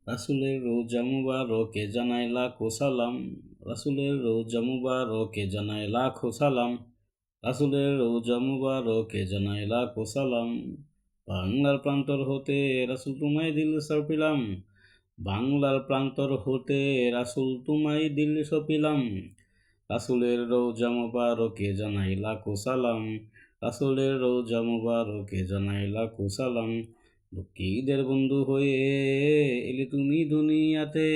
রাসূলের রোজা মুবারকে জানাই লাখো সালাম। রাসূলের রোজা মুবারকে জানাই লাখো সালাম। রাসূলের রোজা মুবারকে জানাই লাখো সালাম। বাংলার প্রান্তর হতে রাসূল তোমায় দিল সপিলাম। বাংলার প্রান্তর হতে রাসূল তোমায় দিল সপিলাম। রাসূলের রোজা মুবারকে জানাই লাখো সালাম। রাসূলের রোজা মুবারকে জানাই লাখো সালাম। দুঃখীদের বন্ধু হয়ে এলে তুমি দুনিয়াতে,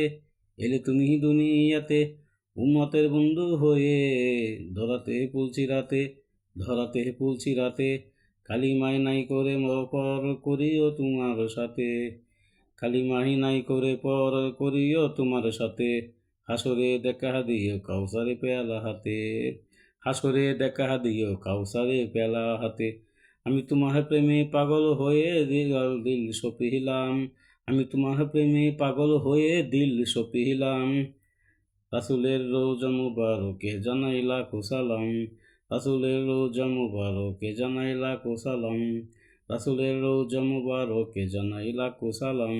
এলে তুমি দুনিয়াতে। উম্মতের বন্ধু হয়ে ধরাতে পুলছি রাতে, ধরাতে পুলছি রাতে। কালিমায় নাই করে পর করিও তোমার সাথে, কালিমাই নাই করে পর করিও তোমার সাথে। হাসরে দেখা দিও কাউসারে পেয়ালা হাতে, হাসরে দেখা দিও কাউসারে পেয়ালা হাতে। আমি তোমার প্রেমে পাগল হয়ে দিল সপিলাম। আমি তোমার প্রেমে পাগল হয়ে দিল সপিলাম। রাসূলের রোজা মুবারকে জানাই লাখো সালাম। রাসূলের রোজা মুবারকে জানাই লাখো সালাম। রাসূলের রোজা মুবারকে জানাই লাখো সালাম।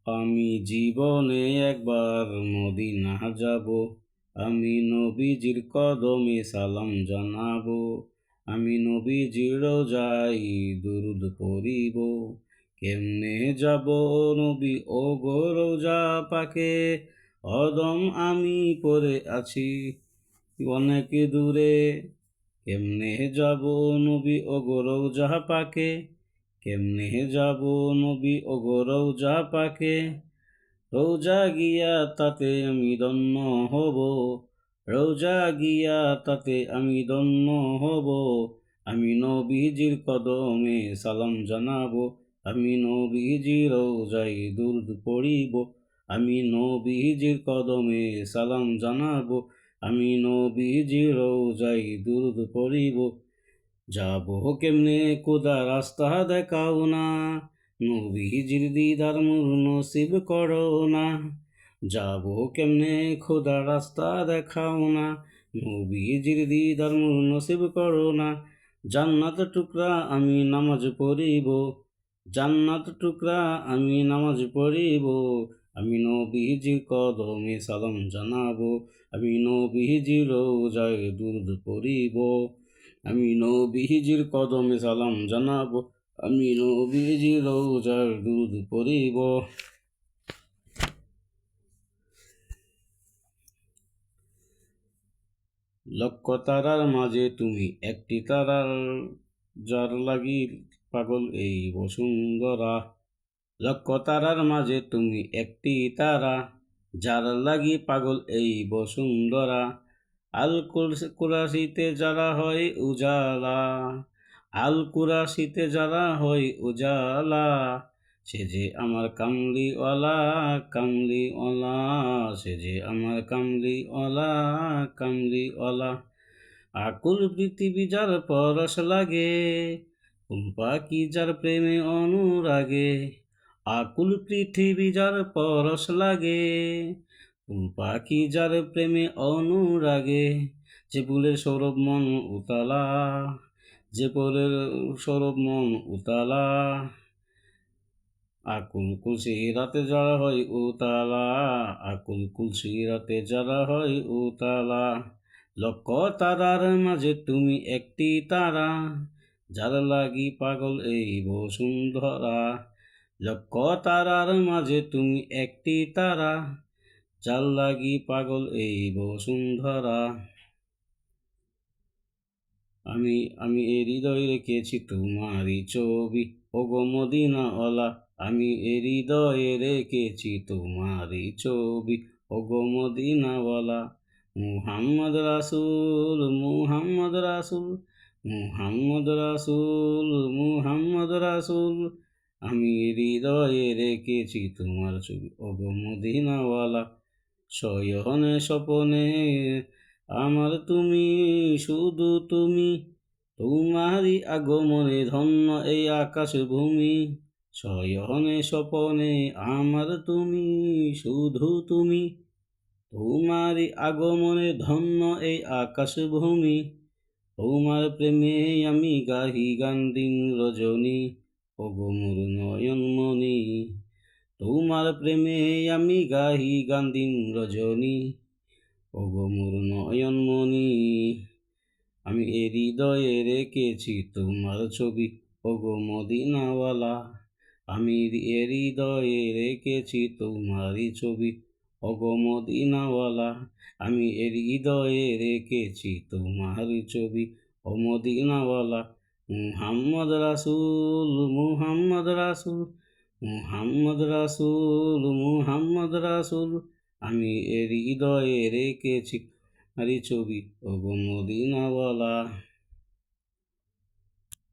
আমি জীবনে একবার মদিনা যাব, আমি নবীজির কদমে সালাম জানাবো। আমি নবীজির রোজায় দুরুদ পড়িব। কেমনে যাব নবী ও গো রোজা পাকে, অদম আমি পড়ে আছি অনেক দূরে। কেমনে যাব নবী ও গো রোজা পাকে, কেমনে যাব নবী ও গো রোজা পাকে। রোজা গিয়া তাতে আমি ধন্য হব, রোজা গিয়া তাতে আমি ধন্য হব। আমি নবীজির কদমে সালাম জানাবো, আমি নবীজির রোজায় দুরুদ পড়িব। আমি নবীজির কদমে সালাম জানাবো, আমি নবীজির রোজায় দুরুদ পড়িব। যাব কেমনে খোদা রাস্তা দেখাও না, নবীজির দিদার মোর নসিব করো না। যাব কেমনে খোদা রাস্তা দেখাও না, নবীজির দিদার মোর নসিব করো না। জান্নাত টুকরা আমি নামাজ পড়িব, জান্নাত টুকরা আমি নামাজ পড়িব। আমি নবীজির কদমে সালাম জানাবো, আমি নবীজির রোজায় দুরুদ পড়িব। আমি নবীজির কদমে সালাম জানাবো, আমি নবীজির রোজার দুরুদ পড়িব। লক্ষ তারার মাঝে তুমি একটি তারার, যার লাগি পাগল এই বসুন্ধরা। লক্ষ তারার মাঝে তুমি একটি তারা, যার লাগি পাগল এই বসুন্ধরা। আল কুরাশিতে যারা হয় উজালা, আল কুরাশিতে যারা হয় উজালা। সে যে আমার কামলিওয়ালা, কামলিওয়ালা, সে যে আমার কামলিওয়ালা, কামলিওয়ালা। আকুল পৃথিবী যার পরশ লাগে, ফুল পাখি যার প্রেমে অনুরাগে। আকুল পৃথিবী যার পরশ লাগে, ফুল পাখি যার প্রেমে অনুরাগে। যে ফুলের সৌরভ মন উতালা, যে ফুলের সৌরভ মন উতালা। আকুল কুলসি রাতে যারা হয় উতালা, আকুল কুলসি রাতে যারা হয় উতালা। লক্ষ তারার মাঝে তুমি একটি তারা, যার লাগি পাগল এই বসুন্ধরা। লক্ষ তারার মাঝে তুমি একটি তারা, যার লাগি পাগল এই বসুন্ধরা। আমি আমি এ হৃদয় রেখেছি তোমারই ছবি, ওগো মদিনাওয়ালা। আমি এ হৃদয়ে রেখেছি তোমারই ছবি, ওগো মদিনাওয়ালা। মুহাম্মদ রাসূল, মুহাম্মদ রাসূল, মুহাম্মদ রাসূল, মুহাম্মদ রাসূল। আমি হৃদয়ে রেখেছি তোমার ছবি, ওগো মদিনাওয়ালা। শয়নে স্বপনে আমার তুমি, শুধু তুমি। তোমারই আগমনে ধন্য এই আকাশ ভূমি। শয়নে স্বপনে আমার তুমি, শুধু তুমি। তোমারই আগমনে ধন্য এই আকাশ ভূমি। তোমার প্রেমে আমি গাহি গান দিন রজনী, ওগো মোর নয়নমণি। তোমার প্রেমে আমি গাহি গান দিন রজনী, ওগো মোর নয়নমণি। আমি এ হৃদয়ে রেখেছি তোমার ছবি, ওগো মদিনাওয়ালা। আমি এ হৃদয়ে রেখেছি তোমারই ছবি, ওগো মদিনাওয়ালা। আমি এ হৃদয়ে রেখেছি তোমারই ছবি, ও মদিনাওয়ালা। মুহাম্মদ রাসূল, মুহাম্মদ রাসূল, মুহাম্মদ রাসূল, মুহাম্মদ রাসূল। আমি এ হৃদয়ে রেখেছি তোমারই ছবি, ওগো মদিনাওয়ালা।